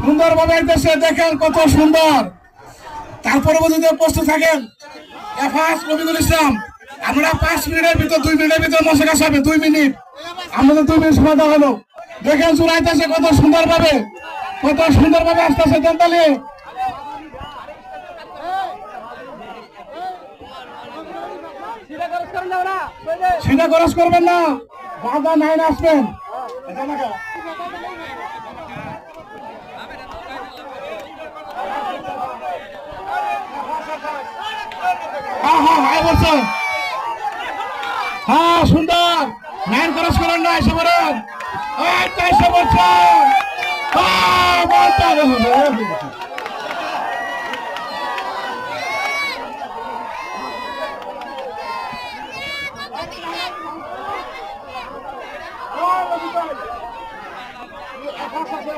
সুন্দরভাবে আইতেছে, দেখেন কত সুন্দর। তারপরে যদি প্রস্তুত থাকেন এফাস রবিকুল ইসলাম, আমরা 5 মিনিটের ভিতর 2 মিনিটের ভিতর মশা কাশাবে 2 মিনিট, আমাদের 2 মিনিট সময় দেওয়া হলো। দেখেন চুরাইতেছে কত সুন্দরভাবে আসতেছে তেন্তালি। সেটা খরচ করবেন না, বাধা নাই আসবেন। হ্যাঁ সুন্দর, নাইন খরচ করেন না, এসে বলেন 400 বছর।